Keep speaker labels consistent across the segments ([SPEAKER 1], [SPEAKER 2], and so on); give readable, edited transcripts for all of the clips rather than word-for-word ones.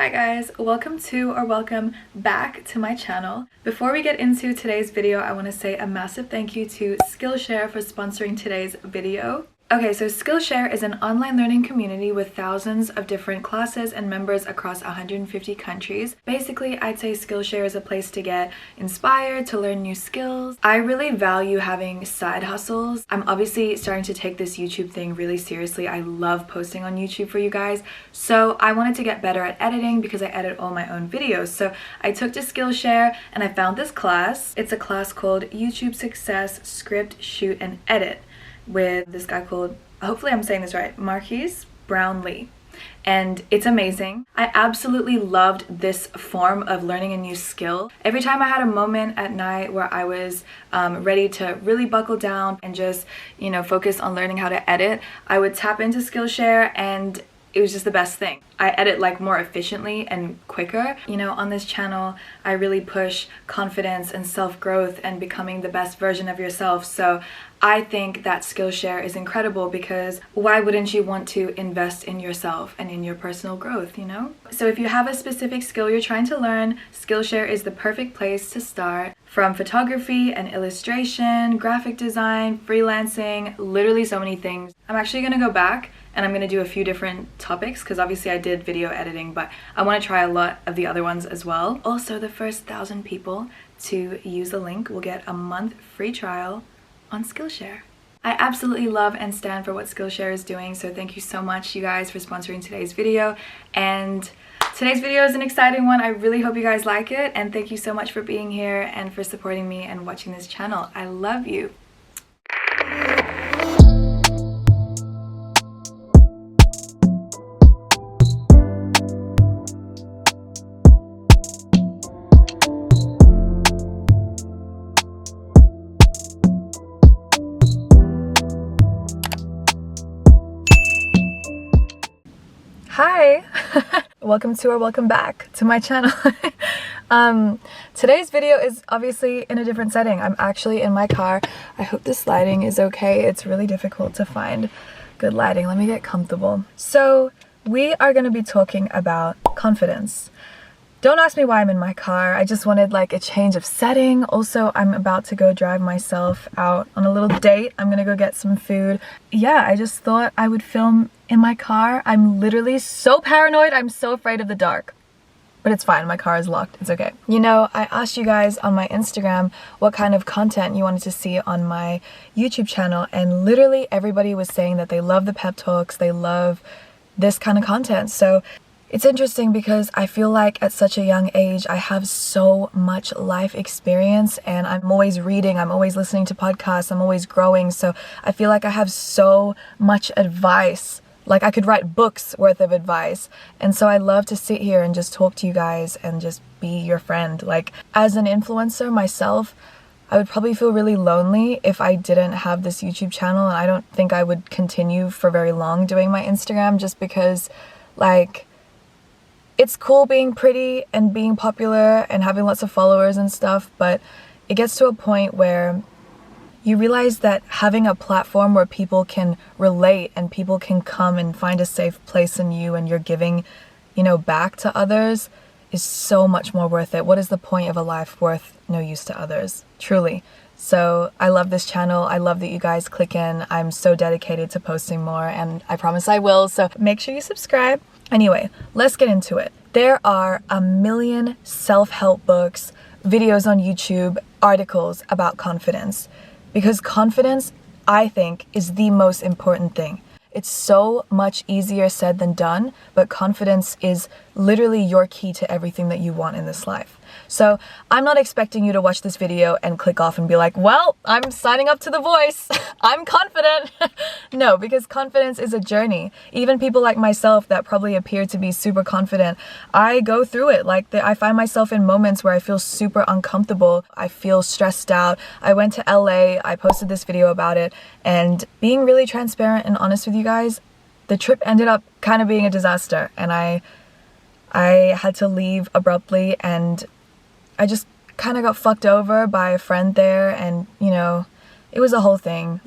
[SPEAKER 1] Hi guys, welcome back to my channel. Before we get into today's video, I want to say a massive thank you to Skillshare for sponsoring today's video. Okay, so Skillshare is an online learning community with thousands of different classes and members across 150 countries. Basically, I'd say Skillshare is a place to get inspired, to learn new skills. I really value having side hustles. I'm obviously starting to take this YouTube thing really seriously. I love posting on YouTube for you guys. So I wanted to get better at editing because I edit all my own videos. So I took to Skillshare and I found this class. It's a class called YouTube Success, Script, Shoot, and Edit, with this guy called, hopefully I'm saying this right, Marquise Brownlee. And it's amazing. I absolutely loved this form of learning a new skill. Every time I had a moment at night where I was ready to really buckle down and just, focus on learning how to edit, I would tap into Skillshare and it was just the best thing. I edit more efficiently and quicker. On this channel, I really push confidence and self-growth and becoming the best version of yourself. So I think that Skillshare is incredible because why wouldn't you want to invest in yourself and in your personal growth, So if you have a specific skill you're trying to learn, Skillshare is the perfect place to start. From photography and illustration, graphic design, freelancing, literally so many things. I'm actually gonna go back and I'm gonna do a few different topics because obviously I did video editing, but I wanna try a lot of the other ones as well. Also, the first 1,000 people to use the link will get a month free trial on Skillshare. I absolutely love and stand for what Skillshare is doing, so thank you so much, you guys, for sponsoring today's video. And today's video is an exciting one. I really hope you guys like it, and thank you so much for being here and for supporting me and watching this channel. I love you. Hi! welcome back to my channel. Today's video is obviously in a different setting. I'm actually in my car. I hope this lighting is okay. It's really difficult to find good lighting. Let me get comfortable. So we are going to be talking about confidence. Don't ask me why I'm in my car. I just wanted a change of setting. Also, I'm about to go drive myself out on a little date. I'm gonna go get some food. Yeah, I just thought I would film in my car. I'm literally so paranoid. I'm so afraid of the dark. But it's fine, my car is locked, it's okay. I asked you guys on my Instagram what kind of content you wanted to see on my YouTube channel, and literally everybody was saying that they love the pep talks, they love this kind of content. So it's interesting because I feel like at such a young age, I have so much life experience and I'm always reading, I'm always listening to podcasts, I'm always growing. So I feel like I have so much advice. I could write books worth of advice. And so I love to sit here and just talk to you guys and just be your friend. As an influencer myself, I would probably feel really lonely if I didn't have this YouTube channel. And I don't think I would continue for very long doing my Instagram just because it's cool being pretty and being popular and having lots of followers and stuff, but it gets to a point where you realize that having a platform where people can relate and people can come and find a safe place in you and you're giving, back to others is so much more worth it. What is the point of a life worth no use to others? Truly. So I love this channel. I love that you guys click in. I'm so dedicated to posting more and I promise I will. So make sure you subscribe. Anyway, let's get into it. There are a million self-help books, videos on YouTube, articles about confidence. Because confidence, I think, is the most important thing. It's so much easier said than done, but confidence is literally your key to everything that you want in this life. So I'm not expecting you to watch this video and click off and be like, well, I'm signing up to The Voice. I'm confident. No, because confidence is a journey. Even people like myself that probably appear to be super confident, I go through it. I find myself in moments where I feel super uncomfortable. I feel stressed out. I went to LA. I posted this video about it. And being really transparent and honest with you guys, the trip ended up kind of being a disaster. And I had to leave abruptly and I just kind of got fucked over by a friend there and, it was a whole thing.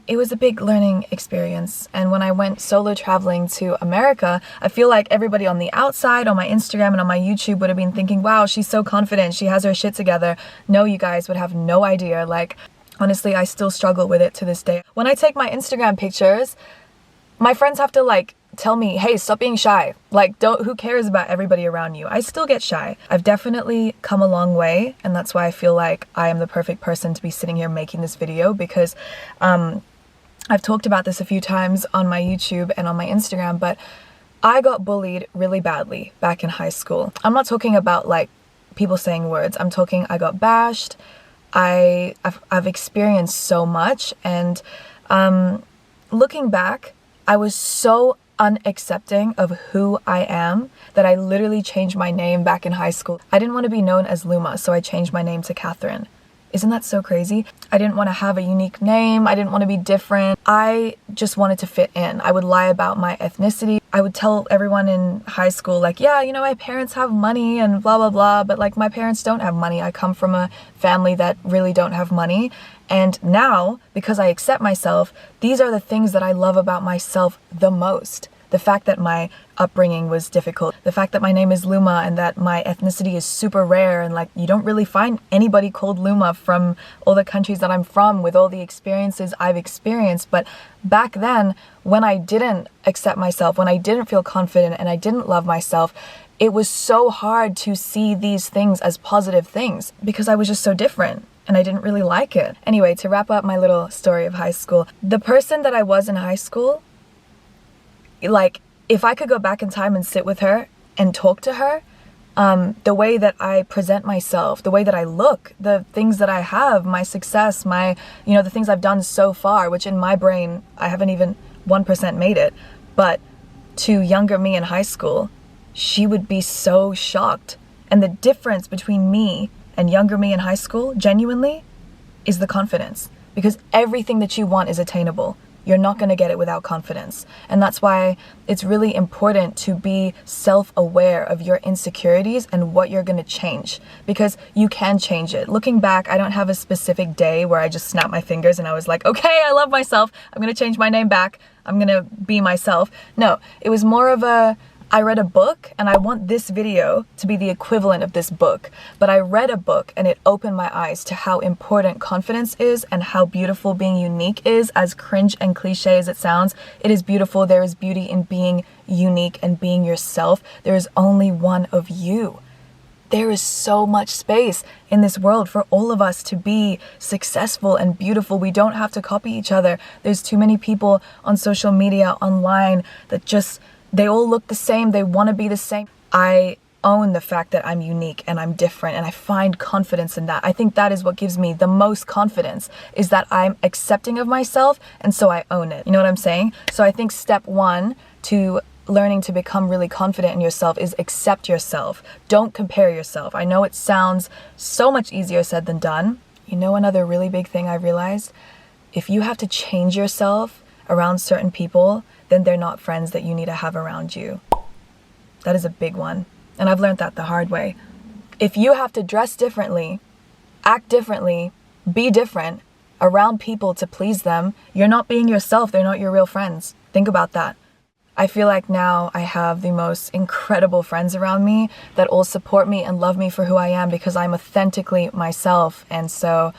[SPEAKER 1] it was a big learning experience. And when I went solo traveling to America, I feel like everybody on the outside, on my Instagram and on my YouTube would have been thinking, wow, she's so confident, she has her shit together. No, you guys would have no idea. Like, honestly, I still struggle with it to this day. When I take my Instagram pictures, my friends have to like tell me, hey, stop being shy. Like, who cares about everybody around you? I still get shy. I've definitely come a long way, and that's why I feel like I am the perfect person to be sitting here making this video, because I've talked about this a few times on my YouTube and on my Instagram, but I got bullied really badly back in high school. I'm not talking about like people saying words. I'm talking I got bashed. I've experienced so much, and looking back, I was so unaccepting of who I am that I literally changed my name back in high school. I didn't want to be known as Luma, so I changed my name to Catherine. Isn't that so crazy? I didn't want to have a unique name. I didn't want to be different. I just wanted to fit in. I would lie about my ethnicity. I would tell everyone in high school, like, yeah, you know, my parents have money and blah, blah, blah. But like, my parents don't have money. I come from a family that really don't have money. And now, because I accept myself, these are the things that I love about myself the most. The fact that my upbringing was difficult, the fact that my name is Luma and that my ethnicity is super rare, and like you don't really find anybody called Luma from all the countries that I'm from with all the experiences I've experienced. But back then, when I didn't accept myself, when I didn't feel confident and I didn't love myself, it was so hard to see these things as positive things because I was just so different. And I didn't really like it. Anyway, to wrap up my little story of high school, the person that I was in high school, like, if I could go back in time and sit with her and talk to her, the way that I present myself, the way that I look, the things that I have, my success, my, you know, the things I've done so far, which in my brain, I haven't even 1% made it. But to younger me in high school, she would be so shocked. And the difference between me and younger me in high school, genuinely, is the confidence. Because everything that you want is attainable. You're not going to get it without confidence. And that's why it's really important to be self-aware of your insecurities and what you're going to change. Because you can change it. Looking back, I don't have a specific day where I just snapped my fingers and I was like, okay, I love myself. I'm going to change my name back. I'm going to be myself. No, it was more of I read a book, and I want this video to be the equivalent of this book. But I read a book and it opened my eyes to how important confidence is and how beautiful being unique is. As cringe and cliche as it sounds, it is beautiful. There is beauty in being unique and being yourself. There is only one of you. There is so much space in this world for all of us to be successful and beautiful. We don't have to copy each other. There's too many people on social media, online, that just, they all look the same. They want to be the same. I own the fact that I'm unique and I'm different, and I find confidence in that. I think that is what gives me the most confidence, is that I'm accepting of myself, and so I own it. You know what I'm saying? So I think step one to learning to become really confident in yourself is accept yourself. Don't compare yourself. I know it sounds so much easier said than done. You know, another really big thing I realized, if you have to change yourself around certain people, then they're not friends that you need to have around you. That is a big one. And I've learned that the hard way. If you have to dress differently, act differently, be different around people to please them, you're not being yourself. They're not your real friends. Think about that. I feel like now I have the most incredible friends around me that all support me and love me for who I am because I'm authentically myself. And so,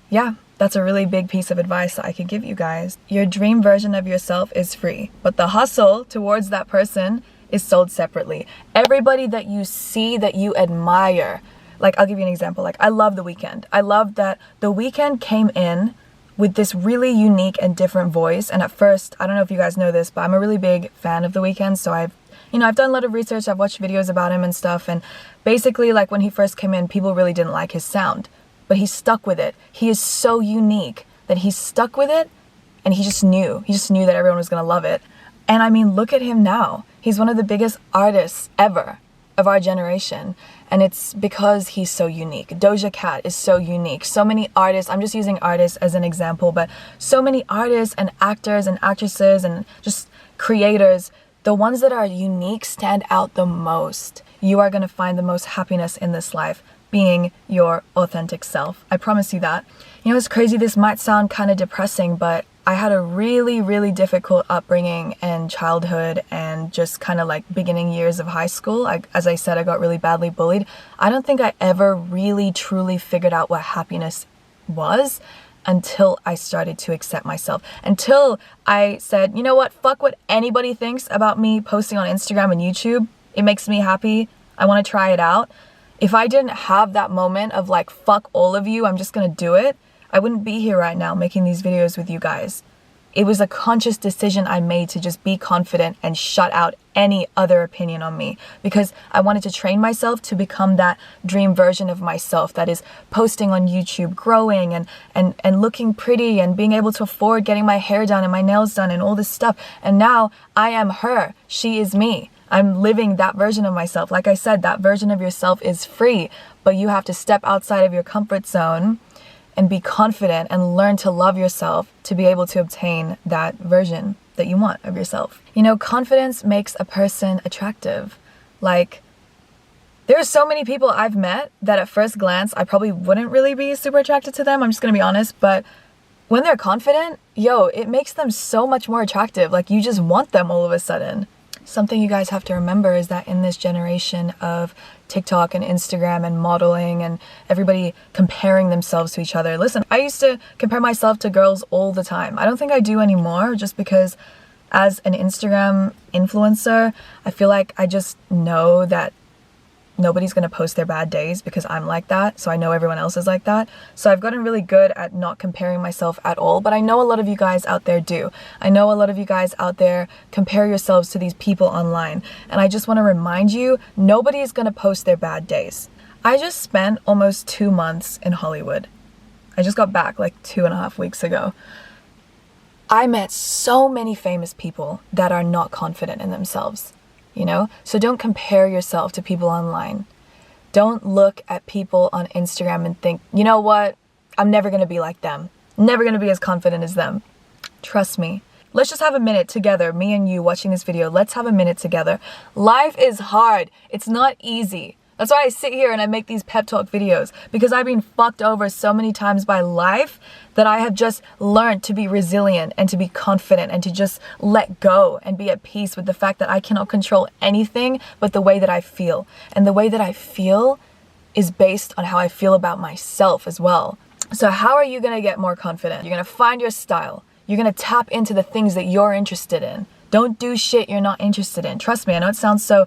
[SPEAKER 1] yeah. That's a really big piece of advice that I could give you guys. Your dream version of yourself is free, but the hustle towards that person is sold separately. Everybody that you see that you admire, like I'll give you an example. Like I love The Weeknd. I love that The Weeknd came in with this really unique and different voice. And at first, I don't know if you guys know this, but I'm a really big fan of The Weeknd. So I've done a lot of research. I've watched videos about him and stuff. And basically, like when he first came in, people really didn't like his sound. But he stuck with it. He is so unique that he stuck with it, and he just knew that everyone was gonna love it. And I mean, look at him now. He's one of the biggest artists ever of our generation, and it's because he's so unique. Doja Cat is so unique. So many artists, I'm just using artists as an example, but so many artists and actors and actresses and just creators, the ones that are unique stand out the most. You are gonna find the most happiness in this life being your authentic self. I promise you that. You know, it's crazy. This might sound kind of depressing, but I had a really, really difficult upbringing and childhood and just kind of like beginning years of high school. As I said, I got really badly bullied. I don't think I ever really truly figured out what happiness was until I started to accept myself. Until I said, you know what, fuck what anybody thinks about me posting on Instagram and YouTube. It makes me happy. I want to try it out. If I didn't have that moment of like, fuck all of you, I'm just gonna do it, I wouldn't be here right now making these videos with you guys. It was a conscious decision I made to just be confident and shut out any other opinion on me, because I wanted to train myself to become that dream version of myself that is posting on YouTube, growing and looking pretty and being able to afford getting my hair done and my nails done and all this stuff. And now I am her. She is me. I'm living that version of myself. Like I said, that version of yourself is free, but you have to step outside of your comfort zone and be confident and learn to love yourself to be able to obtain that version that you want of yourself. You know, confidence makes a person attractive. Like, there are so many people I've met that at first glance, I probably wouldn't really be super attracted to them. I'm just gonna be honest, but when they're confident, yo, it makes them so much more attractive. Like, you just want them all of a sudden. Something you guys have to remember is that in this generation of TikTok and Instagram and modeling and everybody comparing themselves to each other. Listen, I used to compare myself to girls all the time. I don't think I do anymore, just because as an Instagram influencer, I feel like I just know that nobody's gonna post their bad days because I'm like that. So I know everyone else is like that. So I've gotten really good at not comparing myself at all. But I know a lot of you guys out there do. I know a lot of you guys out there compare yourselves to these people online. And I just want to remind you, nobody is gonna post their bad days. I just spent almost 2 months in Hollywood. I just got back like 2.5 weeks ago. I met so many famous people that are not confident in themselves. You know, so don't compare yourself to people online. Don't look at people on Instagram and think, you know what, I'm never gonna be like them. Never gonna be as confident as them. Trust me. Let's just have a minute together, me and you watching this video. Let's have a minute together. Life is hard. It's not easy. That's why I sit here and I make these pep talk videos, because I've been fucked over so many times by life that I have just learned to be resilient and to be confident and to just let go and be at peace with the fact that I cannot control anything but the way that I feel. And the way that I feel is based on how I feel about myself as well. So how are you gonna get more confident? You're gonna find your style. You're gonna tap into the things that you're interested in. Don't do shit you're not interested in. Trust me, I know it sounds so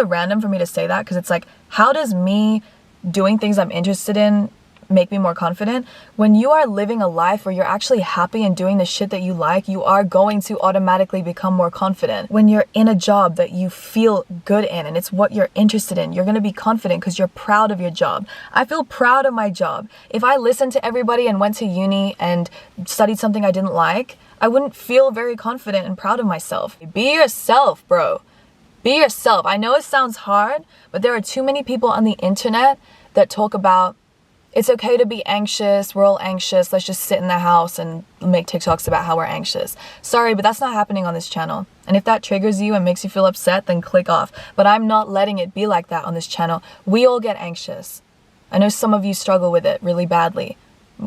[SPEAKER 1] random for me to say that, because it's like, how does me doing things I'm interested in make me more confident? When you are living a life where you're actually happy and doing the shit that you like, you are going to automatically become more confident. When you're in a job that you feel good in and it's what you're interested in, you're going to be confident because you're proud of your job. I feel proud of my job. If I listened to everybody and went to uni and studied something I didn't like, I wouldn't feel very confident and proud of myself. Be yourself, bro. Be yourself. I know it sounds hard, but there are too many people on the internet that talk about, it's okay to be anxious, we're all anxious, let's just sit in the house and make TikToks about how we're anxious. Sorry, but that's not happening on this channel. And if that triggers you and makes you feel upset, then click off. But I'm not letting it be like that on this channel. We all get anxious. I know some of you struggle with it really badly,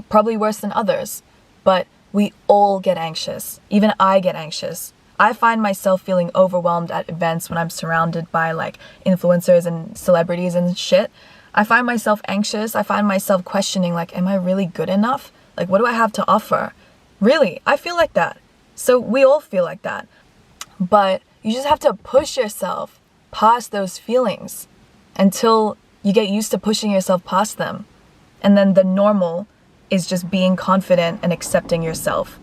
[SPEAKER 1] probably worse than others, but we all get anxious. Even I get anxious. I find myself feeling overwhelmed at events when I'm surrounded by like influencers and celebrities and shit. I find myself anxious. I find myself questioning, like, am I really good enough? Like, what do I have to offer? Really, I feel like that. So we all feel like that. But you just have to push yourself past those feelings until you get used to pushing yourself past them. And then the normal is just being confident and accepting yourself.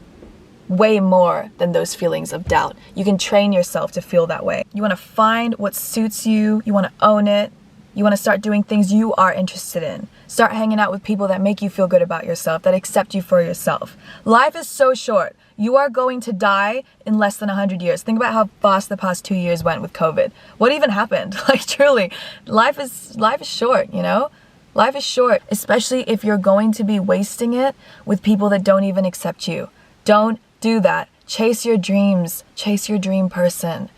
[SPEAKER 1] Way more than those feelings of doubt. You can train yourself to feel that way. You want to find what suits you. You want to own it. You want to start doing things you are interested in. Start hanging out with people that make you feel good about yourself, that accept you for yourself. Life is so short. You are going to die in less than 100 years. Think about how fast the past 2 years went with COVID. What even happened? Like, truly, life is short, you know? Life is short, especially if you're going to be wasting it with people that don't even accept you. Don't do that. Chase your dreams. Chase your dream person.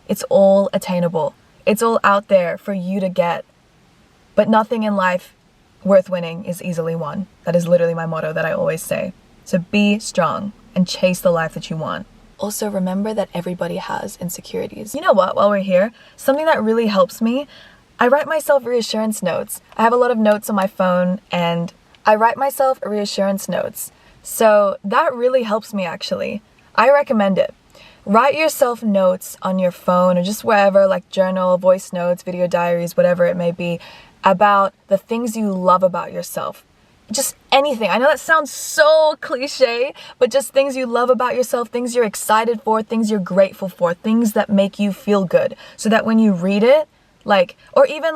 [SPEAKER 1] It's all attainable. It's all out there for you to get. But nothing in life worth winning is easily won. That is literally my motto that I always say. So be strong. and chase the life that you want. Also, remember that everybody has insecurities. You know what, while we're here, something that really helps me, I write myself reassurance notes. I have a lot of notes on my phone and I write myself reassurance notes. So that really helps me actually. I recommend it. Write yourself notes on your phone or just wherever, like journal, voice notes, video diaries, whatever it may be, about the things you love about yourself. Just anything. I know that sounds so cliche, but just things you love about yourself, things you're excited for, things you're grateful for, things that make you feel good. So that when you read it, or even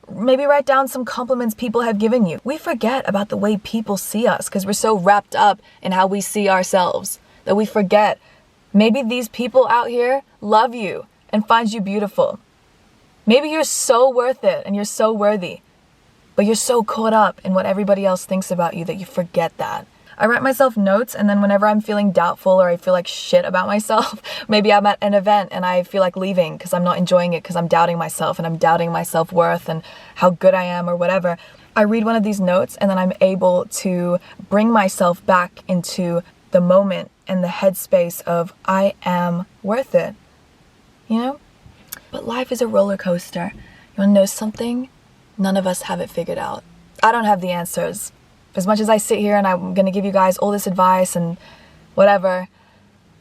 [SPEAKER 1] maybe write down some compliments people have given you. We forget about the way people see us because we're so wrapped up in how we see ourselves that we forget maybe these people out here love you and find you beautiful. Maybe you're so worth it and you're so worthy, but you're so caught up in what everybody else thinks about you that you forget that. I write myself notes, and then whenever I'm feeling doubtful or I feel like shit about myself, maybe I'm at an event and I feel like leaving because I'm not enjoying it because I'm doubting myself and I'm doubting my self-worth and how good I am or whatever. I read one of these notes and then I'm able to bring myself back into the moment and the headspace of I am worth it, But life is a roller coaster. You wanna know something? None of us have it figured out. I don't have the answers. As much as I sit here and I'm gonna give you guys all this advice and whatever,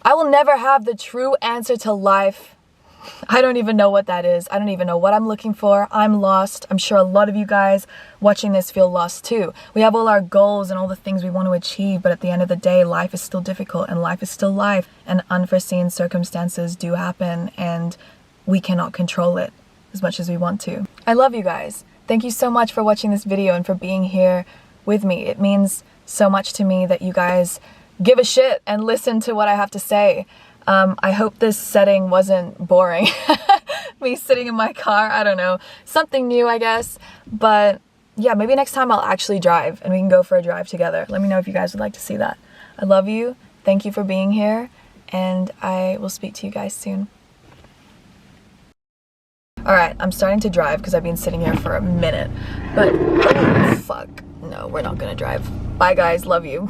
[SPEAKER 1] I will never have the true answer to life. I don't even know what that is. I don't even know what I'm looking for. I'm lost. I'm sure a lot of you guys watching this feel lost too. We have all our goals and all the things we want to achieve, but at the end of the day, life is still difficult and life is still life, and unforeseen circumstances do happen and we cannot control it as much as we want to. I love you guys. Thank you so much for watching this video and for being here with me. It means so much to me that you guys give a shit and listen to what I have to say. I hope this setting wasn't boring. Me sitting in my car, I don't know. Something new, I guess. But yeah, maybe next time I'll actually drive and we can go for a drive together. Let me know if you guys would like to see that. I love you. Thank you for being here. And I will speak to you guys soon. Alright, I'm starting to drive because I've been sitting here for a minute. But, oh, fuck. No, we're not gonna drive. Bye guys, love you.